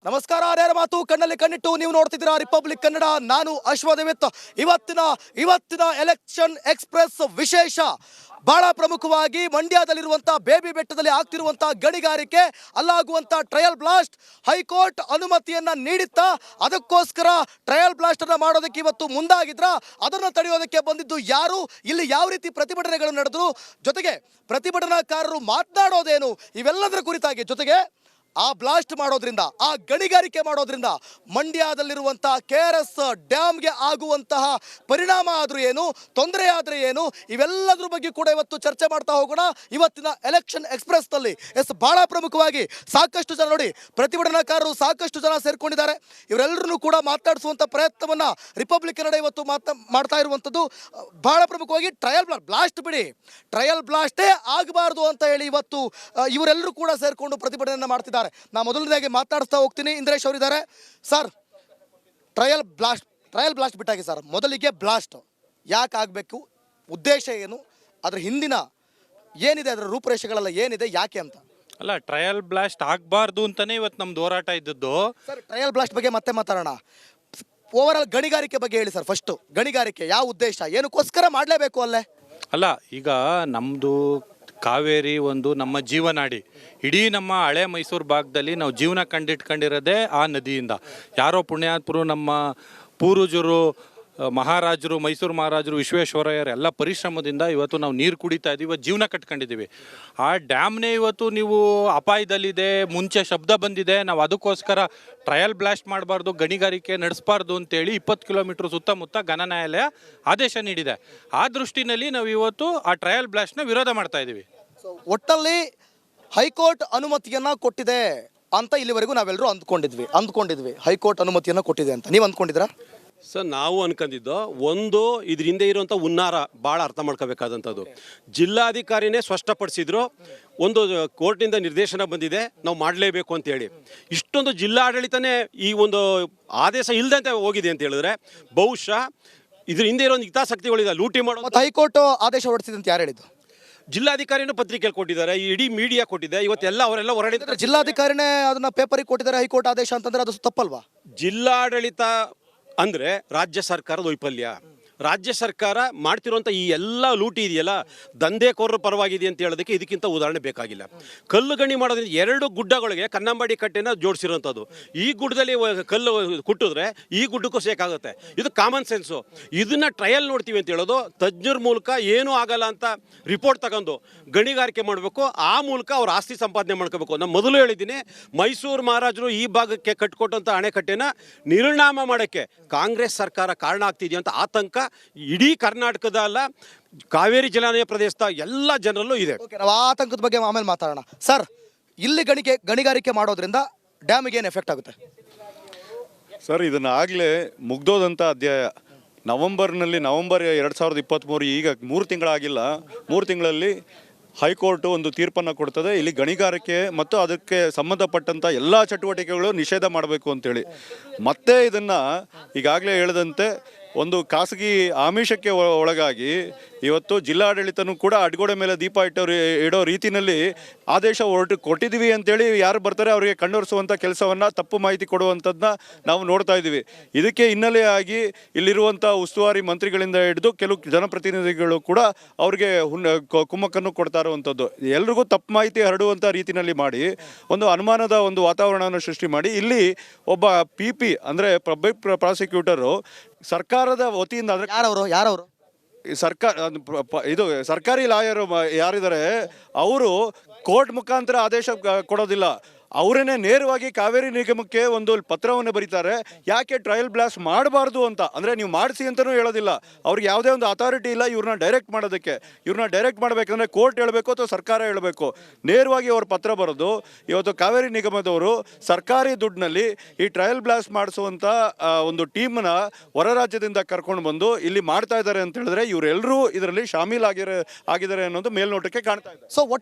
ನಮಸ್ಕಾರ. ಆರ್ಯರ ಮಾತು ಕಣ್ಣಲ್ಲಿ ಕಣ್ಣಿಟ್ಟು ನೀವು ನೋಡ್ತಿದ್ದೀರಾ ರಿಪಬ್ಲಿಕ್ ಕನ್ನಡ. ನಾನು ಅಶ್ವದೇವಿತ್. ಇವತ್ತಿನ ಎಲೆಕ್ಷನ್ ಎಕ್ಸ್ಪ್ರೆಸ್ ವಿಶೇಷ ಬಹಳ ಪ್ರಮುಖವಾಗಿ ಮಂಡ್ಯದಲ್ಲಿರುವಂತಹ ಬೇಬಿ ಬೆಟ್ಟದಲ್ಲಿ ಆಗ್ತಿರುವಂತಹ ಗಣಿಗಾರಿಕೆ, ಅಲ್ಲಾಗುವಂತ ಟ್ರಯಲ್ ಬ್ಲಾಸ್ಟ್, ಹೈಕೋರ್ಟ್ ಅನುಮತಿಯನ್ನ ನೀಡಿತ್ತಾ, ಅದಕ್ಕೋಸ್ಕರ ಟ್ರಯಲ್ ಬ್ಲಾಸ್ಟ್ ಅನ್ನ ಮಾಡೋದಕ್ಕೆ ಇವತ್ತು ಮುಂದಾಗಿದ್ರ, ಅದನ್ನು ತಡೆಯೋದಕ್ಕೆ ಬಂದಿದ್ದು ಯಾರು, ಇಲ್ಲಿ ಯಾವ ರೀತಿ ಪ್ರತಿಭಟನೆಗಳು ನಡೆದ್ರು, ಜೊತೆಗೆ ಪ್ರತಿಭಟನಾಕಾರರು ಮಾತನಾಡೋದೇನು, ಇವೆಲ್ಲದರ ಕುರಿತಾಗಿ, ಜೊತೆಗೆ ಆ ಬ್ಲಾಸ್ಟ್ ಮಾಡೋದ್ರಿಂದ, ಆ ಗಣಿಗಾರಿಕೆ ಮಾಡೋದ್ರಿಂದ ಮಂಡ್ಯದಲ್ಲಿರುವಂತಹ KRS ಡ್ಯಾಮ್ಗೆ ಆಗುವಂತಹ ಪರಿಣಾಮ ಆದ್ರೂ ಏನು, ತೊಂದರೆ ಆದ್ರೆ ಏನು, ಇವೆಲ್ಲದ್ರ ಬಗ್ಗೆ ಕೂಡ ಇವತ್ತು ಚರ್ಚೆ ಮಾಡ್ತಾ ಹೋಗೋಣ ಇವತ್ತಿನ ಎಲೆಕ್ಷನ್ ಎಕ್ಸ್ಪ್ರೆಸ್ ನಲ್ಲಿ. ಬಹಳ ಪ್ರಮುಖವಾಗಿ ಸಾಕಷ್ಟು ಜನ ನೋಡಿ, ಪ್ರತಿಭಟನಾಕಾರರು ಸಾಕಷ್ಟು ಜನ ಸೇರ್ಕೊಂಡಿದ್ದಾರೆ. ಇವರೆಲ್ಲರನ್ನು ಕೂಡ ಮಾತಾಡಿಸುವಂತ ಪ್ರಯತ್ನವನ್ನ ರಿಪಬ್ಲಿಕ್ ಕನ್ನಡ ಇವತ್ತು ಮಾಡ್ತಾ ಇರುವಂತದ್ದು. ಬಹಳ ಪ್ರಮುಖವಾಗಿ ಟ್ರಯಲ್ ಬ್ಲಾಸ್ಟ್ ಬಿಡಿ, ಟ್ರಯಲ್ ಬ್ಲಾಸ್ಟೇ ಆಗಬಾರ್ದು ಅಂತ ಹೇಳಿ ಇವತ್ತು ಇವರೆಲ್ಲರೂ ಕೂಡ ಸೇರ್ಕೊಂಡು ಪ್ರತಿಭಟನೆಯನ್ನ ಮಾಡ್ತಿದ್ದಾರೆ. ನಾ ಮೊದಲನೇದಾಗಿ ಮಾತಾಡಿಸ್ತಾ ಹೋಗ್ತೀನಿ. ಇಂದ್ರೇಶ್ ಅವರಿದ್ದಾರೆ. ಸರ್, ಟ್ರಯಲ್ ಬ್ಲಾಸ್ಟ್ ಬಿಟ್ಟಾಗಿ ಸರ್, ಮೊದಲಿಗೆ ಬ್ಲಾಸ್ಟ್ ಯಾಕೆ ಆಗಬೇಕು, ಉದ್ದೇಶ ಏನು, ಅದ್ರ ಹಿಂದಿನ ಏನಿದೆ, ಅದರ ರೂಪುರೇಷೆಗಳೆಲ್ಲ ಏನಿದೆ, ಯಾಕೆ ಅಂತ? ಅಲ್ಲ, ಟ್ರಯಲ್ ಬ್ಲಾಸ್ಟ್ ಆಗಬಾರ್ದು ಅಂತಾನೆ ಇವತ್ತು ನಮ್ದು ಹೋರಾಟ ಇದ್ದದ್ದು. ಸರ್, ಟ್ರಯಲ್ ಬ್ಲಾಸ್ಟ್ ಬಗ್ಗೆ ಮತ್ತೆ ಮಾತಾಡೋಣ. ಓವರ್ ಆಲ್ ಗಣಿಗಾರಿಕೆ ಬಗ್ಗೆ ಹೇಳಿ ಸರ್. ಫಸ್ಟ್ ಗಣಿಗಾರಿಕೆ ಯಾವ ಉದ್ದೇಶ, ಏನಕ್ಕೋಸ್ಕರ ಮಾಡಲೇಬೇಕು ಅಲ್ಲೇ? ಅಲ್ಲ, ಈಗ ನಮ್ಮದು ಕಾವೇರಿ ಒಂದು ನಮ್ಮ ಜೀವನಾಡಿ. ಇಡೀ ನಮ್ಮ ಹಳೆ ಮೈಸೂರು ಭಾಗದಲ್ಲಿ ನಾವು ಜೀವನ ಕಂಡಿಟ್ಕೊಂಡಿರೋದೇ ಆ ನದಿಯಿಂದ. ಯಾರೋ ಪುಣ್ಯಾತ್ಮರು, ನಮ್ಮ ಪೂರ್ವಜರು, ಮಹಾರಾಜರು, ಮೈಸೂರು ಮಹಾರಾಜರು, ವಿಶ್ವೇಶ್ವರಯ್ಯರು ಎಲ್ಲ ಪರಿಶ್ರಮದಿಂದ ಇವತ್ತು ನಾವು ನೀರು ಕುಡಿತಾ ಇದ್ದೀವಿ, ಇವತ್ತು ಜೀವನ ಕಟ್ಕೊಂಡಿದ್ದೀವಿ. ಆ ಡ್ಯಾಮ್ನೇ ಇವತ್ತು ನೀವು ಅಪಾಯದಲ್ಲಿದೆ, ಮುಂಚೆ ಶಬ್ದ ಬಂದಿದೆ, ನಾವು ಅದಕ್ಕೋಸ್ಕರ ಟ್ರಯಲ್ ಬ್ಲಾಸ್ಟ್ ಮಾಡಬಾರ್ದು, ಗಣಿಗಾರಿಕೆ ನಡೆಸಬಾರ್ದು ಅಂತೇಳಿ 20 ಕಿಲೋಮೀಟ್ರ್ ಸುತ್ತಮುತ್ತ ಘನ ನ್ಯಾಯಾಲಯ ಆದೇಶ ನೀಡಿದೆ. ಆ ದೃಷ್ಟಿನಲ್ಲಿ ನಾವು ಇವತ್ತು ಆ ಟ್ರಯಲ್ ಬ್ಲಾಸ್ಟ್ನ ವಿರೋಧ ಮಾಡ್ತಾ ಇದ್ದೀವಿ. ಒಟ್ಟಲ್ಲಿ ಹೈಕೋರ್ಟ್ ಅನುಮತಿಯನ್ನ ಕೊಟ್ಟಿದೆ ಅಂತ ಇಲ್ಲಿವರೆಗೂ ನಾವೆಲ್ಲರೂ ಅಂದ್ಕೊಂಡಿದ್ವಿ ಹೈಕೋರ್ಟ್ ಅನುಮತಿಯನ್ನ ಕೊಟ್ಟಿದೆ ಅಂತ. ನೀವು ಅಂದ್ಕೊಂಡಿದ್ರಾ? ಸರ್, ನಾವು ಅನ್ಕೊಂಡಿದ್ದು ಒಂದು, ಇದ್ರ ಹಿಂದೆ ಇರುವಂಥ ಹುನ್ನಾರ ಭಾಳ ಅರ್ಥ ಮಾಡ್ಕೋಬೇಕಾದಂಥದ್ದು. ಜಿಲ್ಲಾಧಿಕಾರಿನೇ ಸ್ಪಷ್ಟಪಡಿಸಿದ್ರು, ಒಂದು ಕೋರ್ಟ್ನಿಂದ ನಿರ್ದೇಶನ ಬಂದಿದೆ, ನಾವು ಮಾಡಲೇಬೇಕು ಅಂತೇಳಿ. ಇಷ್ಟೊಂದು ಜಿಲ್ಲಾಡಳಿತನೇ ಈ ಒಂದು ಆದೇಶ ಇಲ್ಲದಂತೆ ಹೋಗಿದೆ ಅಂತ ಹೇಳಿದ್ರೆ ಬಹುಶಃ ಇದ್ರ ಹಿಂದೆ ಇರೋ ಹಿತಾಸಕ್ತಿಗಳಿದೆ, ಲೂಟಿ ಮಾಡೋ. ಹೈಕೋರ್ಟ್ ಆದೇಶ ಹೊರಡಿಸಿದೆ ಅಂತ ಯಾರು ಹೇಳಿದ್ದು? ಜಿಲ್ಲಾಧಿಕಾರಿನೂ ಪತ್ರಿಕೆಯಲ್ಲಿ ಕೊಟ್ಟಿದ್ದಾರೆ, ಇಡೀ ಮೀಡಿಯಾ ಕೊಟ್ಟಿದೆ. ಇವತ್ತೆಲ್ಲ ಅವರೆಲ್ಲ ಹೊರಡಿದ್ದಾರೆ. ಜಿಲ್ಲಾಧಿಕಾರಿನೇ ಅದನ್ನ ಪೇಪರಿಗೆ ಕೊಟ್ಟಿದ್ದಾರೆ ಹೈಕೋರ್ಟ್ ಆದೇಶ ಅಂತಂದ್ರೆ ಅದು ತಪ್ಪಲ್ವಾ? ಜಿಲ್ಲಾಡಳಿತ ಅಂದರೆ ರಾಜ್ಯ ಸರ್ಕಾರದ ವೈಫಲ್ಯ. ರಾಜ್ಯ ಸರ್ಕಾರ ಮಾಡ್ತಿರುವಂಥ ಈ ಎಲ್ಲ ಲೂಟಿ ಇದೆಯಲ್ಲ, ದಂಧೆಕೋರರ ಪರವಾಗಿದೆ ಅಂತ ಹೇಳೋದಕ್ಕೆ ಇದಕ್ಕಿಂತ ಉದಾಹರಣೆ ಬೇಕಾಗಿಲ್ಲ. ಕಲ್ಲು ಗಣಿ ಮಾಡೋದ್ರಿಂದ 2 ಗುಡ್ಡಗಳಿಗೆ ಕನ್ನಂಬಾಡಿ ಕಟ್ಟೆನ ಜೋಡಿಸಿರೋಂಥದ್ದು. ಈ ಗುಡ್ಡದಲ್ಲಿ ಕಲ್ಲು ಕುಟ್ಟಿದ್ರೆ ಈ ಗುಡ್ಡಕ್ಕೂ ಸೇಕಾಗುತ್ತೆ. ಇದು ಕಾಮನ್ ಸೆನ್ಸು. ಇದನ್ನ ಟ್ರಯಲ್ ನೋಡ್ತೀವಿ ಅಂತ ಹೇಳೋದು, ತಜ್ಞರ ಮೂಲಕ ಏನೂ ಆಗಲ್ಲ ಅಂತ ರಿಪೋರ್ಟ್ ತಗೊಂಡು ಗಣಿಗಾರಿಕೆ ಮಾಡಬೇಕು, ಆ ಮೂಲಕ ಅವ್ರ ಆಸ್ತಿ ಸಂಪಾದನೆ ಮಾಡ್ಕೋಬೇಕು. ನಾನು ಮೊದಲು ಹೇಳಿದ್ದೀನಿ, ಮೈಸೂರು ಮಹಾರಾಜರು ಈ ಭಾಗಕ್ಕೆ ಕಟ್ಟಿಕೊಟ್ಟಂಥ ಅಣೆಕಟ್ಟೆನ ನಿರ್ನಾಮ ಮಾಡೋಕ್ಕೆ ಕಾಂಗ್ರೆಸ್ ಸರ್ಕಾರ ಕಾರಣ ಆಗ್ತಿದೆಯಾ ಅಂತ ಆತಂಕ ಇಡೀ ಕರ್ನಾಟಕದ ಅಲ್ಲ, ಕಾವೇರಿ ಜಲಾನಯ ಪ್ರದೇಶದ ಎಲ್ಲ ಜನರಲ್ಲೂ ಇದೆ. ನಾವು ಆತಂಕದ ಬಗ್ಗೆ ಆಮೇಲೆ ಮಾತಾಡೋಣ. ಸರ್, ಇಲ್ಲಿ ಗಣಿಗಾರಿಕೆ ಮಾಡೋದ್ರಿಂದ ಡ್ಯಾಮಿಗೆ ಏನು ಎಫೆಕ್ಟ್ ಆಗುತ್ತೆ? ಸರ್, ಇದನ್ನು ಆಗಲೇ ಮುಗ್ದೋದಂಥ ಅಧ್ಯಾಯ. ನವೆಂಬರ್ 2023, ಈಗ 3 ತಿಂಗಳಾಗಿಲ್ಲ. 3 ತಿಂಗಳಲ್ಲಿ ಹೈಕೋರ್ಟು ಒಂದು ತೀರ್ಪನ್ನು ಕೊಡ್ತದೆ. ಇಲ್ಲಿ ಗಣಿಗಾರಿಕೆ ಮತ್ತು ಅದಕ್ಕೆ ಸಂಬಂಧಪಟ್ಟಂಥ ಎಲ್ಲ ಚಟುವಟಿಕೆಗಳು ನಿಷೇಧ ಮಾಡಬೇಕು ಅಂತೇಳಿ. ಮತ್ತೆ ಇದನ್ನು ಈಗಾಗಲೇ ಹೇಳಿದಂತೆ ಒಂದು ಖಾಸಗಿ ಆಮಿಷಕ್ಕೆ ಒಳಗಾಗಿ ಇವತ್ತು ಜಿಲ್ಲಾಡಳಿತನೂ ಕೂಡ ಅಡ್ಗೋಡೆ ಮೇಲೆ ದೀಪ ಇಡೋ ರೀತಿಯಲ್ಲಿ ಆದೇಶ ಕೊಟ್ಟಿದ್ದೀವಿ ಅಂತೇಳಿ ಯಾರು ಬರ್ತಾರೆ ಅವರಿಗೆ ಕಣ್ಣೊರೆಸುವಂಥ ಕೆಲಸವನ್ನು, ತಪ್ಪು ಮಾಹಿತಿ ಕೊಡುವಂಥದ್ದನ್ನ ನಾವು ನೋಡ್ತಾ ಇದ್ದೀವಿ. ಇದಕ್ಕೆ ಹಿನ್ನೆಲೆಯಾಗಿ ಇಲ್ಲಿರುವಂಥ ಉಸ್ತುವಾರಿ ಮಂತ್ರಿಗಳಿಂದ ಹಿಡಿದು ಕೆಲವು ಜನಪ್ರತಿನಿಧಿಗಳು ಕೂಡ ಅವ್ರಿಗೆ ಕುಮ್ಮಕ್ಕನ್ನು ಕೊಡ್ತಾ ಇರುವಂಥದ್ದು, ಎಲ್ರಿಗೂ ತಪ್ಪು ಮಾಹಿತಿ ಹರಡುವಂಥ ರೀತಿಯಲ್ಲಿ ಮಾಡಿ ಒಂದು ಅನುಮಾನದ ಒಂದು ವಾತಾವರಣವನ್ನು ಸೃಷ್ಟಿ ಮಾಡಿ, ಇಲ್ಲಿ ಒಬ್ಬ PP ಅಂದರೆ ಪಬ್ಲಿಕ್ ಪ್ರಾಸಿಕ್ಯೂಟರು ಸರ್ಕಾರದ ವತಿಯಿಂದ, ಅಂದರೆ ಯಾರವರು ಇದು ಸರ್ಕಾರಿ ಲಾಯರು ಯಾರಿದ್ದಾರೆ ಅವರು ಕೋರ್ಟ್ ಮುಖಾಂತರ ಆದೇಶ ಕೊಡೋದಿಲ್ಲ. ಅವರೇನೆ ನೇರವಾಗಿ ಕಾವೇರಿ ನಿಗಮಕ್ಕೆ ಒಂದು ಪತ್ರವನ್ನು ಬರೀತಾರೆ, ಯಾಕೆ ಟ್ರಯಲ್ ಬ್ಲಾಸ್ಟ್ ಮಾಡಬಾರ್ದು ಅಂತ. ಅಂದರೆ ನೀವು ಮಾಡಿಸಿ ಅಂತಲೂ ಹೇಳೋದಿಲ್ಲ, ಅವ್ರಿಗೆ ಯಾವುದೇ ಒಂದು ಅಥಾರಿಟಿ ಇಲ್ಲ ಇವ್ರನ್ನ ಡೈರೆಕ್ಟ್ ಮಾಡೋದಕ್ಕೆ. ಇವ್ರನ್ನ ಡೈರೆಕ್ಟ್ ಮಾಡಬೇಕಂದ್ರೆ ಕೋರ್ಟ್ ಹೇಳಬೇಕು ಅಥವಾ ಸರ್ಕಾರ ಹೇಳಬೇಕು. ನೇರವಾಗಿ ಅವ್ರ ಪತ್ರ ಬರೋದು, ಇವತ್ತು ಕಾವೇರಿ ನಿಗಮದವರು ಸರ್ಕಾರಿ ದುಡ್ಡಿನಲ್ಲಿ ಈ ಟ್ರಯಲ್ ಬ್ಲಾಸ್ಟ್ ಮಾಡಿಸುವಂಥ ಒಂದು ಟೀಮ್ನ ಹೊರ ರಾಜ್ಯದಿಂದ ಕರ್ಕೊಂಡು ಬಂದು ಇಲ್ಲಿ ಮಾಡ್ತಾ ಇದ್ದಾರೆ ಅಂತ ಹೇಳಿದ್ರೆ ಇವರೆಲ್ಲರೂ ಇದರಲ್ಲಿ ಶಾಮೀಲ್ ಆಗಿದ್ದಾರೆ ಅನ್ನೋದು ಮೇಲ್ನೋಟಕ್ಕೆ ಕಾಣ್ತಾ ಇದೆ. ಸೊ